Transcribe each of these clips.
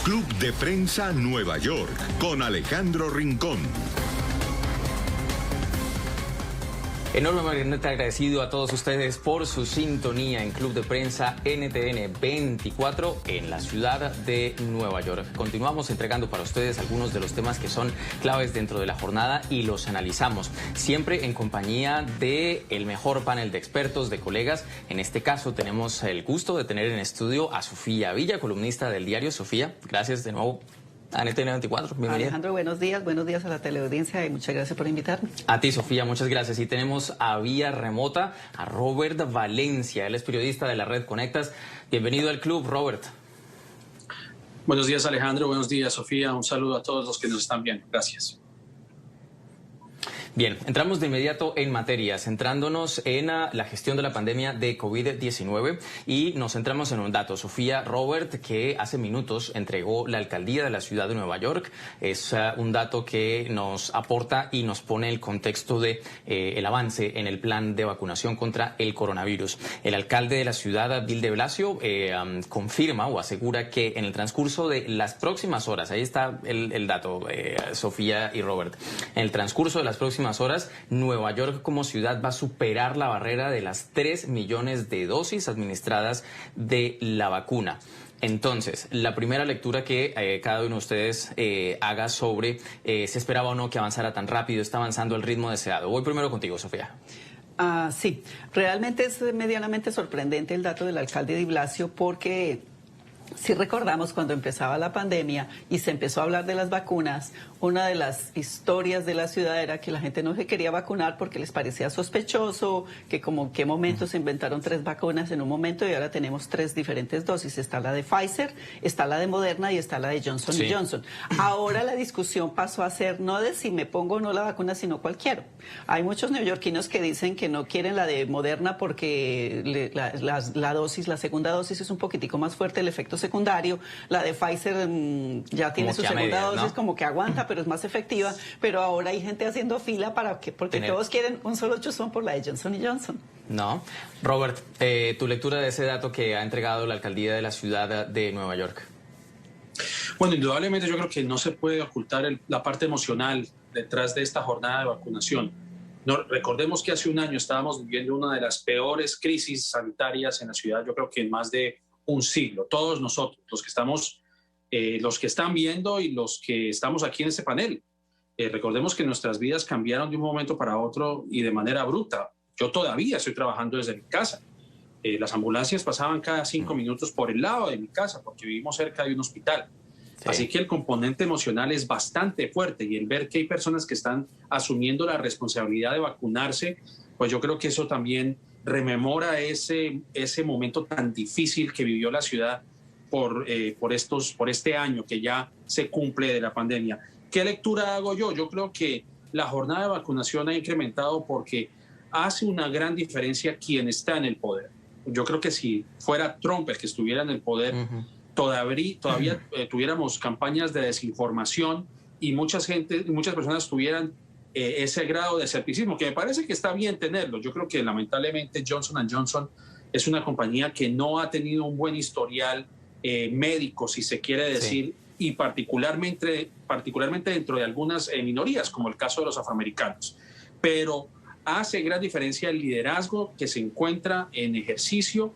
Club de Prensa Nueva York con Alejandro Rincón. Enormemente agradecido a todos ustedes por su sintonía en Club de Prensa NTN 24 en la ciudad de Nueva York. Continuamos entregando para ustedes algunos de los temas que son claves dentro de la jornada y los analizamos, siempre en compañía de el mejor panel de expertos, de colegas. En este caso tenemos el gusto de tener en estudio a Sofía Villa, columnista del diario. Sofía, gracias de nuevo a NTN 24, bienvenida. Alejandro, buenos días a la teleaudiencia y muchas gracias por invitarme. A ti, Sofía, muchas gracias. Y tenemos a vía remota a Robert Valencia, él es periodista de la red Conectas. Bienvenido al club, Robert. Buenos días, Alejandro, buenos días, Sofía, un saludo a todos los que nos están viendo, gracias. Bien, entramos de inmediato en materia, centrándonos en la gestión de la pandemia de COVID-19 y nos centramos en un dato. Sofía, Robert, que hace minutos entregó la alcaldía de la ciudad de Nueva York, es un dato que nos aporta y nos pone el contexto de el avance en el plan de vacunación contra el coronavirus. El alcalde de la ciudad, Bill de Blasio, confirma o asegura que en el transcurso de las próximas horas, ahí está el dato, Sofía y Robert, en el transcurso de las próximas horas, Nueva York como ciudad va a superar la barrera de las 3 millones de dosis administradas de la vacuna. Entonces, la primera lectura que cada uno de ustedes haga sobre si esperaba o no que avanzara tan rápido, está avanzando al ritmo deseado. Voy primero contigo, Sofía. Sí, realmente es medianamente sorprendente el dato del alcalde de Blasio porque si recordamos cuando empezaba la pandemia y se empezó a hablar de las vacunas, una de las historias de la ciudad era que la gente no se quería vacunar porque les parecía sospechoso, que como en qué momento se inventaron 3 vacunas en un momento y ahora tenemos 3 diferentes dosis. Está la de Pfizer, está la de Moderna y está la de Johnson & Johnson. Ahora la discusión pasó a ser no de si me pongo o no la vacuna, sino cuál quiero. Hay muchos neoyorquinos que dicen que no quieren la de Moderna porque la dosis, la segunda dosis es un poquitico más fuerte, el efecto secundario. La de Pfizer ya tiene su segunda dosis, ¿no? Como que aguanta, pero es más efectiva. Pero ahora hay gente haciendo fila porque todos quieren un solo chuzón por la de Johnson & Johnson. No. Robert, tu lectura de ese dato que ha entregado la alcaldía de la ciudad de Nueva York. Bueno, indudablemente yo creo que no se puede ocultar la parte emocional detrás de esta jornada de vacunación. No, recordemos que hace un año estábamos viviendo una de las peores crisis sanitarias en la ciudad, yo creo que en más de un siglo. Todos nosotros, los que están viendo y los que estamos aquí en este panel. Recordemos que nuestras vidas cambiaron de un momento para otro y de manera bruta. Yo todavía estoy trabajando desde mi casa. Las ambulancias pasaban cada 5 minutos por el lado de mi casa porque vivimos cerca de un hospital. Sí. Así que el componente emocional es bastante fuerte y el ver que hay personas que están asumiendo la responsabilidad de vacunarse, pues yo creo que eso también rememora ese momento tan difícil que vivió la ciudad por este año que ya se cumple de la pandemia. ¿Qué lectura hago yo? Yo creo que la jornada de vacunación ha incrementado porque hace una gran diferencia quien está en el poder. Yo creo que si fuera Trump el que estuviera en el poder, todavía tuviéramos campañas de desinformación y muchas personas tuvieran ese grado de escepticismo, que me parece que está bien tenerlo. Yo creo que lamentablemente Johnson & Johnson es una compañía que no ha tenido un buen historial médico, si se quiere decir, y particularmente dentro de algunas minorías, como el caso de los afroamericanos. Pero hace gran diferencia el liderazgo que se encuentra en ejercicio,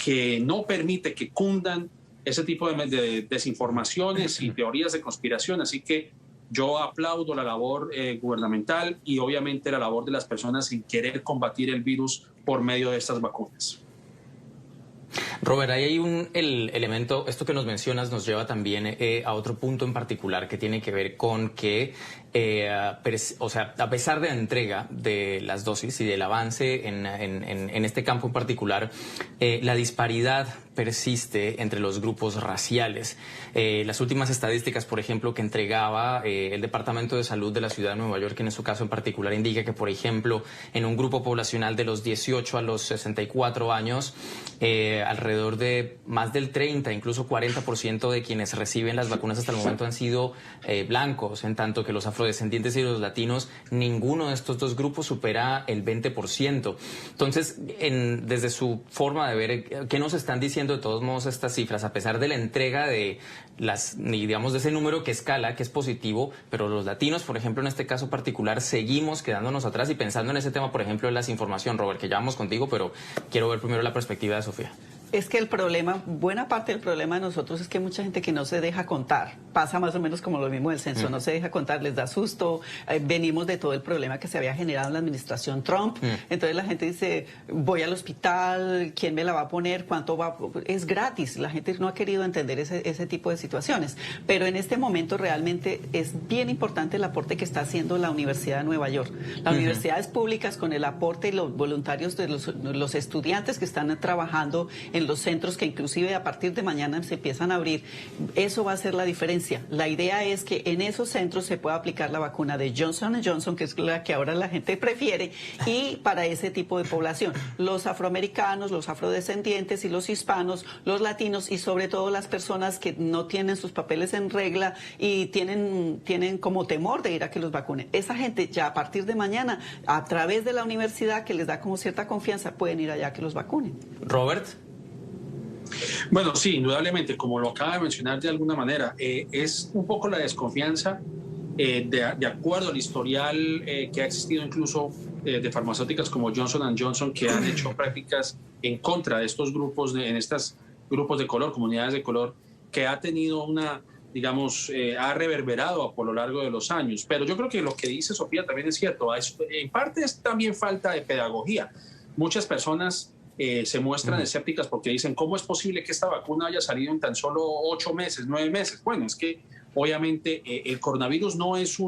que no permite que cundan ese tipo de desinformaciones y teorías de conspiración. Así que yo aplaudo la labor gubernamental y obviamente la labor de las personas en querer combatir el virus por medio de estas vacunas. Robert, ahí hay el elemento, esto que nos mencionas nos lleva también a otro punto en particular que tiene que ver con que, a pesar de la entrega de las dosis y del avance en este campo en particular, la disparidad persiste entre los grupos raciales. Las últimas estadísticas, por ejemplo, que entregaba el Departamento de Salud de la Ciudad de Nueva York, en su caso en particular, indica que, por ejemplo, en un grupo poblacional de los 18 a los 64 años, alrededor alrededor de más del 30, incluso 40% de quienes reciben las vacunas hasta el momento han sido blancos, en tanto que los afrodescendientes y los latinos, ninguno de estos dos grupos supera el 20%. Entonces, desde su forma de ver, ¿qué nos están diciendo de todos modos estas cifras? A pesar de la entrega de digamos, de ese número que escala, que es positivo, pero los latinos, por ejemplo, en este caso particular, seguimos quedándonos atrás y pensando en ese tema, por ejemplo, de la información, Robert, que ya vamos contigo, pero quiero ver primero la perspectiva de Sofía. Es que el problema, buena parte del problema de nosotros es que hay mucha gente que no se deja contar. Pasa más o menos como lo mismo del censo, no se deja contar, les da susto. Venimos de todo el problema que se había generado en la administración Trump. Entonces la gente dice, voy al hospital, ¿quién me la va a poner? ¿Cuánto va? Es gratis. La gente no ha querido entender ese tipo de situaciones. Pero en este momento realmente es bien importante el aporte que está haciendo la Universidad de Nueva York. Las universidades públicas, con el aporte y los voluntarios de los estudiantes que están trabajando en los centros, que inclusive a partir de mañana se empiezan a abrir, eso va a hacer la diferencia. La idea es que en esos centros se pueda aplicar la vacuna de Johnson & Johnson, que es la que ahora la gente prefiere, y para ese tipo de población, los afroamericanos, los afrodescendientes y los hispanos, los latinos y sobre todo las personas que no tienen sus papeles en regla y tienen como temor de ir a que los vacunen. Esa gente ya a partir de mañana, a través de la universidad que les da como cierta confianza, pueden ir allá a que los vacunen. Robert. Bueno, sí, indudablemente, como lo acaba de mencionar de alguna manera, es un poco la desconfianza de acuerdo al historial que ha existido incluso de farmacéuticas como Johnson & Johnson, que han hecho prácticas en contra de estos grupos, en estos grupos de color, comunidades de color, que ha tenido digamos, ha reverberado por lo largo de los años. Pero yo creo que lo que dice Sofía también es cierto. En parte es también falta de pedagogía. Muchas personas se muestran escépticas porque dicen, ¿cómo es posible que esta vacuna haya salido en tan solo 8 meses, 9 meses? Bueno, es que obviamente el coronavirus no es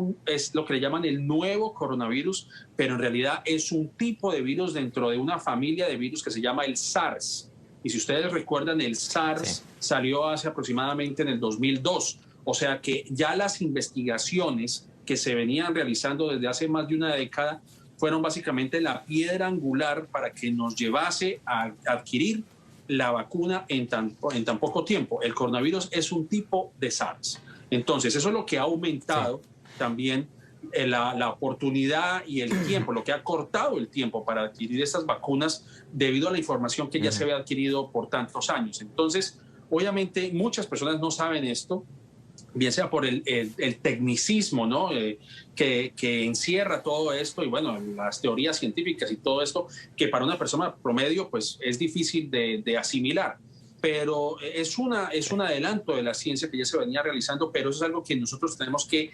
lo que le llaman el nuevo coronavirus, pero en realidad es un tipo de virus dentro de una familia de virus que se llama el SARS. Y si ustedes recuerdan, el SARS salió hace aproximadamente en el 2002. O sea que ya las investigaciones que se venían realizando desde hace más de una década fueron básicamente la piedra angular para que nos llevase a adquirir la vacuna en tan poco tiempo. El coronavirus es un tipo de SARS. Entonces, eso es lo que ha aumentado también la oportunidad y el tiempo, lo que ha cortado el tiempo para adquirir estas vacunas debido a la información que ya se había adquirido por tantos años. Entonces, obviamente, muchas personas no saben esto, bien sea por el tecnicismo, ¿no? que encierra todo esto y bueno, las teorías científicas y todo esto, que para una persona promedio pues es difícil de asimilar. Pero es un adelanto de la ciencia que ya se venía realizando, pero eso es algo que nosotros tenemos que,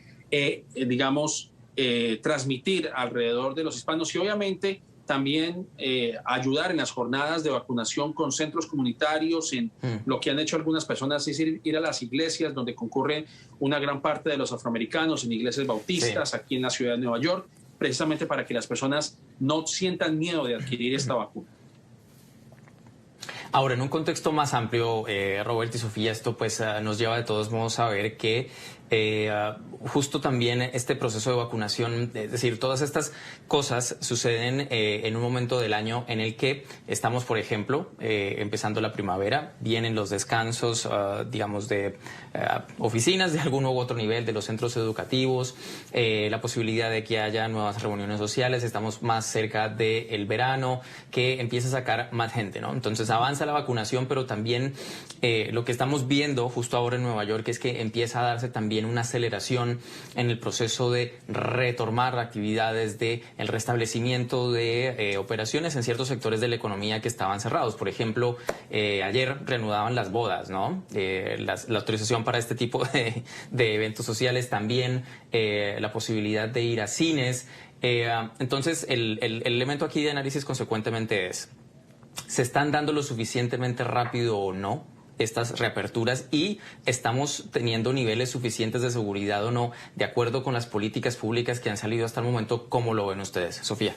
digamos, transmitir alrededor de los hispanos y obviamente también ayudar en las jornadas de vacunación con centros comunitarios. Lo que han hecho algunas personas es ir a las iglesias donde concurre una gran parte de los afroamericanos, en iglesias bautistas, aquí en la ciudad de Nueva York, precisamente para que las personas no sientan miedo de adquirir esta vacuna. Ahora, en un contexto más amplio, Robert y Sofía, esto pues nos lleva de todos modos a ver que justo también este proceso de vacunación, es decir, todas estas cosas suceden en un momento del año en el que estamos, por ejemplo, empezando la primavera, vienen los descansos, digamos, de oficinas de algún u otro nivel, de los centros educativos, la posibilidad de que haya nuevas reuniones sociales, estamos más cerca del verano, que empieza a sacar más gente, ¿no? Entonces avanza la vacunación, pero también lo que estamos viendo justo ahora en Nueva York es que empieza a darse también una aceleración en el proceso de retomar actividades, de el restablecimiento de operaciones en ciertos sectores de la economía que estaban cerrados. Por ejemplo, ayer reanudaban las bodas, ¿no? La autorización para este tipo de eventos sociales, también la posibilidad de ir a cines. Entonces, el elemento aquí de análisis consecuentemente es, ¿se están dando lo suficientemente rápido o no estas reaperturas y estamos teniendo niveles suficientes de seguridad o no, de acuerdo con las políticas públicas que han salido hasta el momento? ¿Cómo lo ven ustedes, Sofía?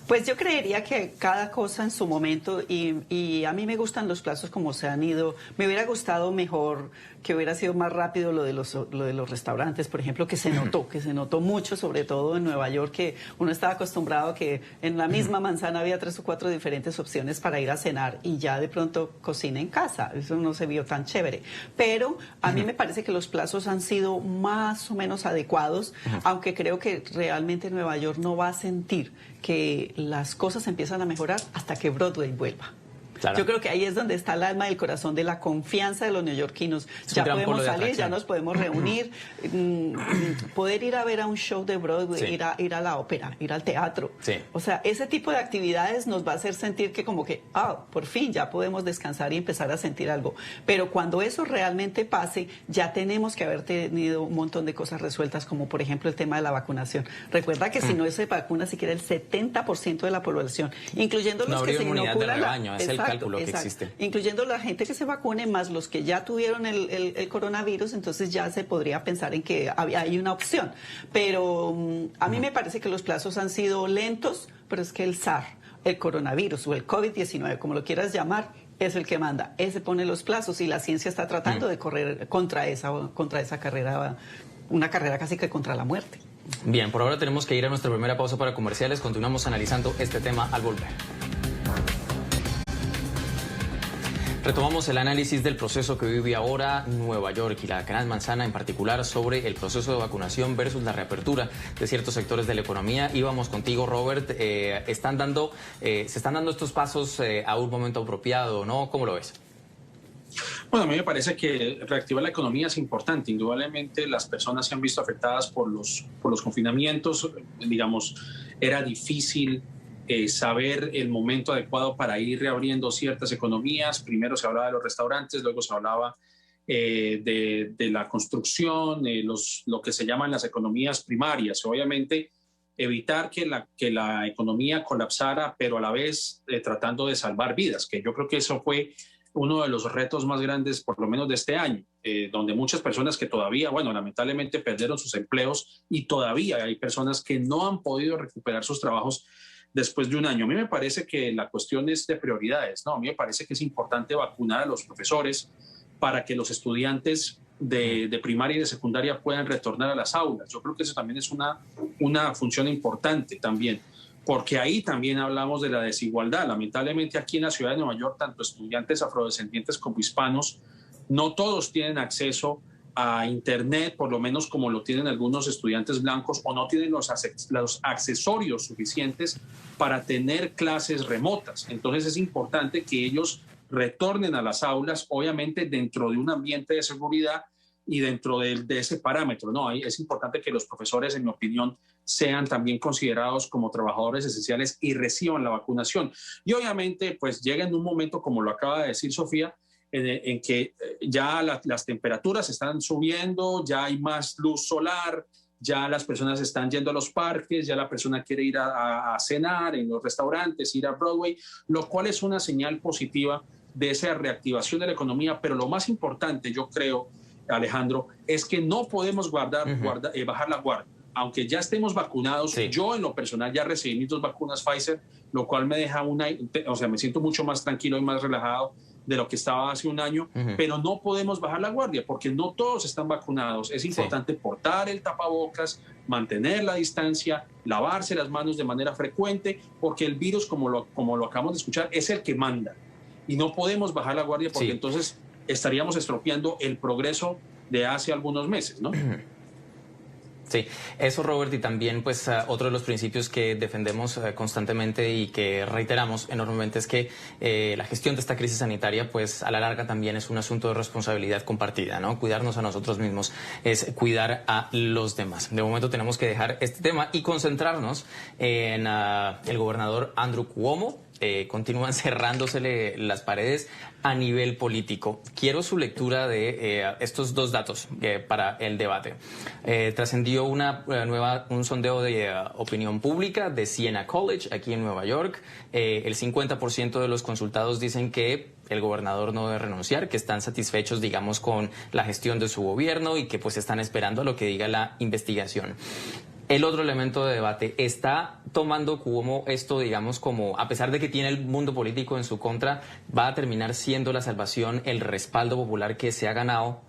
Pues yo creería que cada cosa en su momento y a mí me gustan los plazos como se han ido. Me hubiera gustado mejor que hubiera sido más rápido lo de los restaurantes, por ejemplo, que se notó mucho, sobre todo en Nueva York, que uno estaba acostumbrado a que en la misma manzana había 3 o 4 diferentes opciones para ir a cenar y ya de pronto cocina en casa. Eso no se vio tan chévere. Pero a mí me parece que los plazos han sido más o menos adecuados, aunque creo que realmente Nueva York no va a sentir que las cosas empiezan a mejorar hasta que Broadway vuelva. Claro. Yo creo que ahí es donde está el alma y el corazón de la confianza de los neoyorquinos. Ya podemos salir, ya nos podemos reunir, poder ir a ver a un show de Broadway, sí. ir a la ópera, ir al teatro. Sí. O sea, ese tipo de actividades nos va a hacer sentir que como que, por fin ya podemos descansar y empezar a sentir algo. Pero cuando eso realmente pase, ya tenemos que haber tenido un montón de cosas resueltas, como por ejemplo el tema de la vacunación. Recuerda que si no se vacuna siquiera el 70% de la población, incluyendo los que se inoculan. Cálculo que existe. Incluyendo la gente que se vacune más los que ya tuvieron el coronavirus, entonces ya se podría pensar en que hay una opción. Pero a mí me parece que los plazos han sido lentos, pero es que el SARS, el coronavirus o el COVID-19, como lo quieras llamar, es el que manda. Ese pone los plazos y la ciencia está tratando de correr contra esa carrera, una carrera casi que contra la muerte. Bien, por ahora tenemos que ir a nuestra primera pausa para comerciales. Continuamos analizando este tema al volver. Retomamos el análisis del proceso que vive ahora Nueva York y la Gran Manzana, en particular sobre el proceso de vacunación versus la reapertura de ciertos sectores de la economía. Íbamos contigo, Robert. Se están dando estos pasos a un momento apropiado, ¿no? ¿Cómo lo ves? Bueno, a mí me parece que reactivar la economía es importante. Indudablemente las personas se han visto afectadas por los confinamientos. Digamos, era difícil saber el momento adecuado para ir reabriendo ciertas economías. Primero se hablaba de los restaurantes, luego se hablaba de la construcción, lo que se llaman las economías primarias. Obviamente evitar que la economía colapsara, pero a la vez tratando de salvar vidas, que yo creo que eso fue uno de los retos más grandes, por lo menos de este año, donde muchas personas que todavía, lamentablemente perdieron sus empleos y todavía hay personas que no han podido recuperar sus trabajos después de un año. A mí me parece que la cuestión es de prioridades, ¿no? A mí me parece que es importante vacunar a los profesores para que los estudiantes de primaria y de secundaria puedan retornar a las aulas. Yo creo que eso también es una función importante también, porque ahí también hablamos de la desigualdad. Lamentablemente aquí en la ciudad de Nueva York, tanto estudiantes afrodescendientes como hispanos, no todos tienen acceso a Internet, por lo menos como lo tienen algunos estudiantes blancos, o no tienen los accesorios suficientes para tener clases remotas. Entonces es importante que ellos retornen a las aulas, obviamente dentro de un ambiente de seguridad y dentro de ese parámetro, ¿no? Es importante que los profesores, en mi opinión, sean también considerados como trabajadores esenciales y reciban la vacunación. Y obviamente, pues llega en un momento, como lo acaba de decir Sofía, en que ya las temperaturas están subiendo, ya hay más luz solar, ya las personas están yendo a los parques, ya la persona quiere ir a cenar en los restaurantes, ir a Broadway, lo cual es una señal positiva de esa reactivación de la economía. Pero lo más importante, yo creo, Alejandro, es que no podemos bajar la guardia. Aunque ya estemos vacunados, sí. Yo en lo personal ya recibí mis 2 vacunas Pfizer, lo cual me deja me siento mucho más tranquilo y más relajado de lo que estaba hace un año, pero no podemos bajar la guardia porque no todos están vacunados. Es importante portar el tapabocas, mantener la distancia, lavarse las manos de manera frecuente, porque el virus, como lo acabamos de escuchar, es el que manda. Y no podemos bajar la guardia porque entonces estaríamos estropeando el progreso de hace algunos meses, ¿no? Sí, eso, Robert, y también pues otro de los principios que defendemos constantemente y que reiteramos enormemente es que la gestión de esta crisis sanitaria pues a la larga también es un asunto de responsabilidad compartida, ¿no? Cuidarnos a nosotros mismos es cuidar a los demás. De momento tenemos que dejar este tema y concentrarnos en el gobernador Andrew Cuomo. Continúan cerrándosele las paredes a nivel político. Quiero su lectura de estos 2 datos para el debate. Trascendió un sondeo de opinión pública de Siena College aquí en Nueva York. El 50% de los consultados dicen que el gobernador no debe renunciar, que están satisfechos, digamos, con la gestión de su gobierno y que pues están esperando a lo que diga la investigación. El otro elemento de debate, ¿está tomando Cuomo esto, digamos, como, a pesar de que tiene el mundo político en su contra, va a terminar siendo la salvación, el respaldo popular que se ha ganado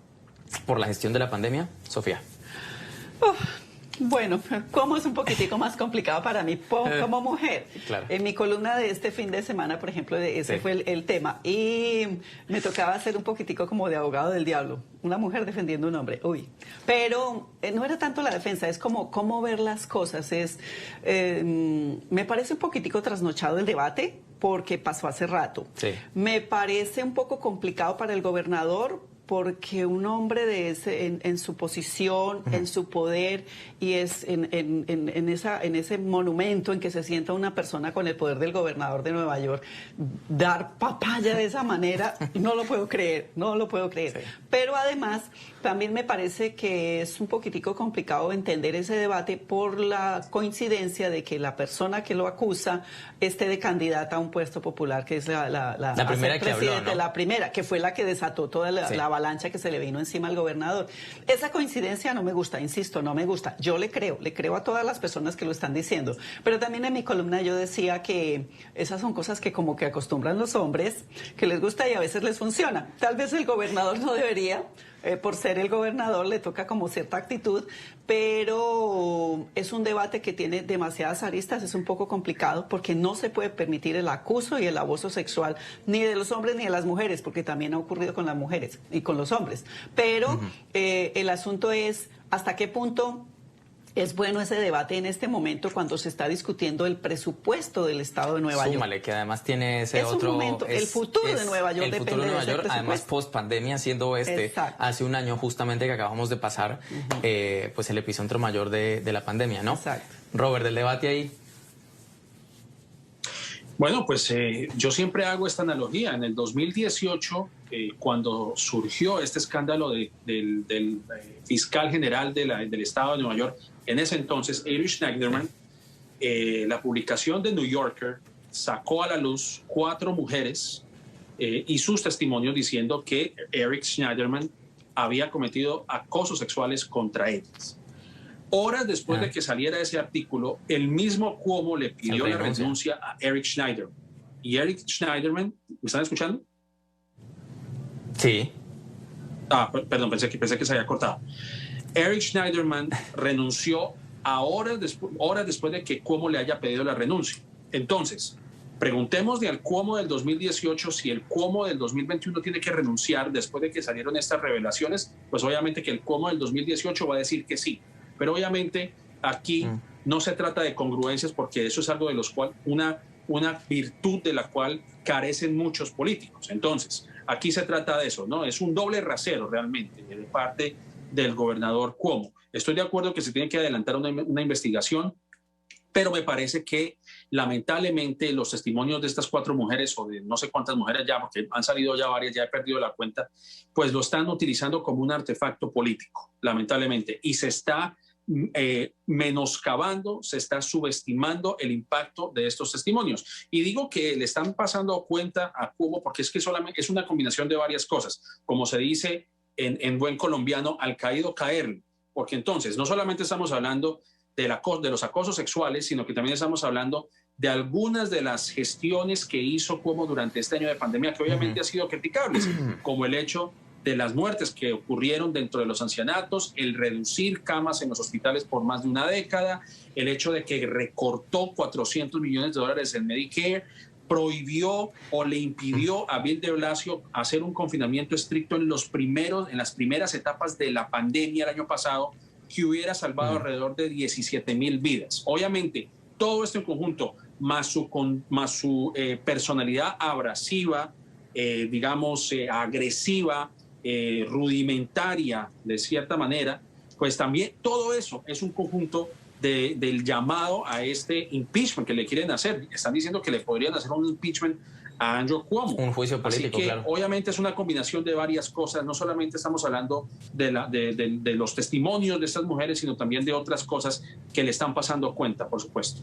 por la gestión de la pandemia? Sofía. Bueno, Cuomo es un poquitico más complicado para mí como mujer. Claro. En mi columna de este fin de semana, por ejemplo, ese fue el tema. Y me tocaba hacer un poquitico como de abogado del diablo. Una mujer defendiendo un hombre. Uy. Pero no era tanto la defensa, es como cómo ver las cosas. Me parece un poquitico trasnochado el debate porque pasó hace rato. Sí. Me parece un poco complicado para el gobernador porque un hombre de ese, en su posición, en su poder y es en ese monumento en que se sienta una persona con el poder del gobernador de Nueva York, dar papaya de esa manera, no lo puedo creer. Sí. Pero además, también me parece que es un poquitico complicado entender ese debate por la coincidencia de que la persona que lo acusa esté de candidata a un puesto popular, que es la primera que habló, ¿no? La primera, que fue la que desató toda la avalancha que se le vino encima al gobernador. Esa coincidencia no me gusta, insisto, no me gusta. Yo le creo a todas las personas que lo están diciendo. Pero también en mi columna yo decía que esas son cosas que como que acostumbran los hombres, que les gusta y a veces les funciona. Tal vez el gobernador no debería, por ser el gobernador le toca como cierta actitud, pero es un debate que tiene demasiadas aristas, es un poco complicado porque no se puede permitir el acoso y el abuso sexual ni de los hombres ni de las mujeres, porque también ha ocurrido con las mujeres y con los hombres. Pero el asunto es hasta qué punto es bueno ese debate en este momento cuando se está discutiendo el presupuesto del Estado de Nueva York. Súmale, que además tiene ese otro... Momento, el futuro de Nueva York depende de ese presupuesto. Además, post-pandemia, siendo hace un año justamente que acabamos de pasar, pues el epicentro mayor de la pandemia, ¿no? Exacto. Robert, ¿del debate ahí? Bueno, pues yo siempre hago esta analogía. En el 2018, cuando surgió este escándalo del fiscal general del Estado de Nueva York, en ese entonces, Eric Schneiderman, la publicación de New Yorker sacó a la luz 4 mujeres y sus testimonios diciendo que Eric Schneiderman había cometido acosos sexuales contra ellas. Horas después de que saliera ese artículo, el mismo Cuomo le pidió la renuncia a Eric Schneiderman. Y Eric Schneiderman, ¿me están escuchando? Sí. Perdón, pensé que se había cortado. Eric Schneiderman renunció horas después de que Cuomo le haya pedido la renuncia. Entonces, preguntémosle al Cuomo del 2018 si el Cuomo del 2021 tiene que renunciar después de que salieron estas revelaciones. Pues obviamente que el Cuomo del 2018 va a decir que sí. Pero obviamente aquí no se trata de congruencias porque eso es algo de los cual una virtud de la cual carecen muchos políticos. Entonces, aquí se trata de eso, ¿no? Es un doble rasero realmente de parte del gobernador Cuomo. Estoy de acuerdo que se tiene que adelantar una investigación, pero me parece que lamentablemente los testimonios de estas 4 mujeres o de no sé cuántas mujeres ya, porque han salido ya varias, ya he perdido la cuenta, pues lo están utilizando como un artefacto político, lamentablemente, y se está menoscabando, se está subestimando el impacto de estos testimonios. Y digo que le están pasando cuenta a Cuomo porque es que solamente es una combinación de varias cosas, como se dice en buen colombiano, al caído caerle, porque entonces no solamente estamos hablando de los acosos sexuales, sino que también estamos hablando de algunas de las gestiones que hizo Cuomo durante este año de pandemia, que obviamente ha sido criticables, como el hecho de las muertes que ocurrieron dentro de los ancianatos, el reducir camas en los hospitales por más de una década, el hecho de que recortó $400 millones en Medicare, prohibió o le impidió a Bill de Blasio hacer un confinamiento estricto en las primeras etapas de la pandemia el año pasado, que hubiera salvado alrededor de 17,000 vidas. Obviamente, todo esto en conjunto, más su personalidad abrasiva, agresiva, rudimentaria, de cierta manera, pues también todo eso es un conjunto del llamado a este impeachment que le quieren hacer. Están diciendo que le podrían hacer un impeachment a Andrew Cuomo. Un juicio político, así que, claro. Obviamente es una combinación de varias cosas. No solamente estamos hablando de los testimonios de estas mujeres, sino también de otras cosas que le están pasando cuenta, por supuesto.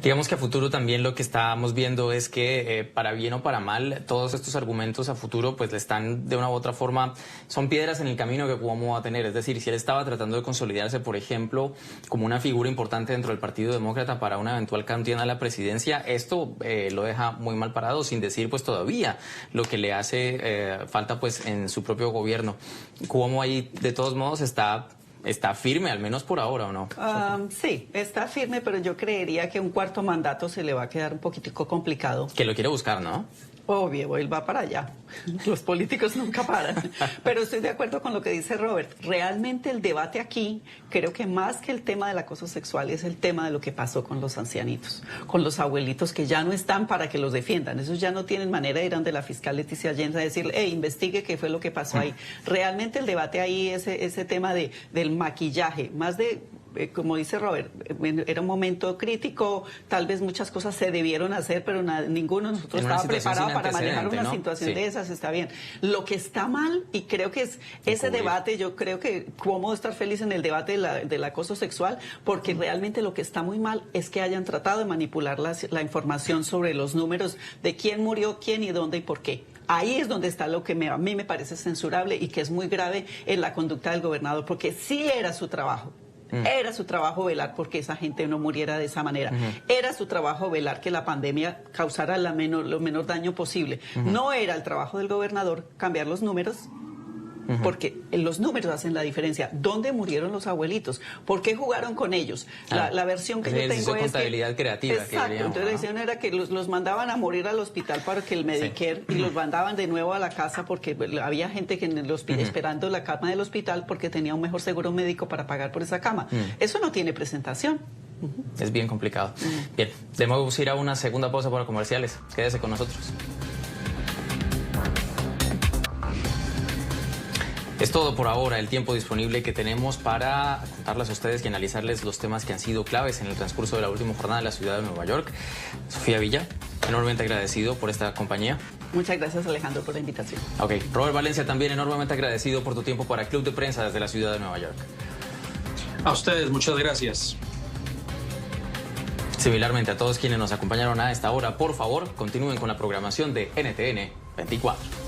Digamos que a futuro también lo que estamos viendo es que para bien o para mal, todos estos argumentos a futuro pues le están de una u otra forma, son piedras en el camino que Cuomo va a tener. Es decir, si él estaba tratando de consolidarse, por ejemplo, como una figura importante dentro del Partido Demócrata para una eventual candidatura a la presidencia, esto lo deja muy mal parado, sin decir pues todavía lo que le hace falta pues en su propio gobierno. Cuomo ahí de todos modos está firme, al menos por ahora, ¿o no? Sí, está firme, pero yo creería que un cuarto mandato se le va a quedar un poquitico complicado. Que lo quiere buscar, ¿no? Obvio, él va para allá. Los políticos nunca paran. Pero estoy de acuerdo con lo que dice Robert. Realmente el debate aquí, creo que más que el tema del acoso sexual, es el tema de lo que pasó con los ancianitos, con los abuelitos que ya no están para que los defiendan. Esos ya no tienen manera de ir ante la fiscal Leticia James a decirle, investigue qué fue lo que pasó ahí. Realmente el debate ahí es ese tema del maquillaje, más de... Como dice Robert, era un momento crítico, tal vez muchas cosas se debieron hacer, pero ninguno de nosotros estaba preparado para manejar una situación de esas, está bien. Lo que está mal, y creo que es ese debate, yo creo que Cuomo estar feliz en el debate del acoso sexual, porque realmente lo que está muy mal es que hayan tratado de manipular la información sobre los números de quién murió, quién y dónde y por qué. Ahí es donde está lo que a mí me parece censurable y que es muy grave en la conducta del gobernador, porque sí era su trabajo. Era su trabajo velar porque esa gente no muriera de esa manera. Era su trabajo velar que la pandemia causara lo menor daño posible. No era el trabajo del gobernador cambiar los números, porque los números hacen la diferencia. ¿Dónde murieron los abuelitos? ¿Por qué jugaron con ellos? La versión que yo tengo es contabilidad creativa. Exacto, entonces la decisión era que los mandaban a morir al hospital para que el Medicare y los mandaban de nuevo a la casa porque había gente que en el hospital esperando la cama del hospital porque tenía un mejor seguro médico para pagar por esa cama. Eso no tiene presentación. Es bien complicado. Bien, debemos ir a una segunda pausa para comerciales. Quédese con nosotros. Es todo por ahora, el tiempo disponible que tenemos para contarles a ustedes y analizarles los temas que han sido claves en el transcurso de la última jornada en la ciudad de Nueva York. Sofía Villa, enormemente agradecido por esta compañía. Muchas gracias, Alejandro, por la invitación. Ok, Robert Valencia, también enormemente agradecido por tu tiempo para Club de Prensa desde la ciudad de Nueva York. A ustedes, muchas gracias. Similarmente a todos quienes nos acompañaron a esta hora, por favor, continúen con la programación de NTN 24.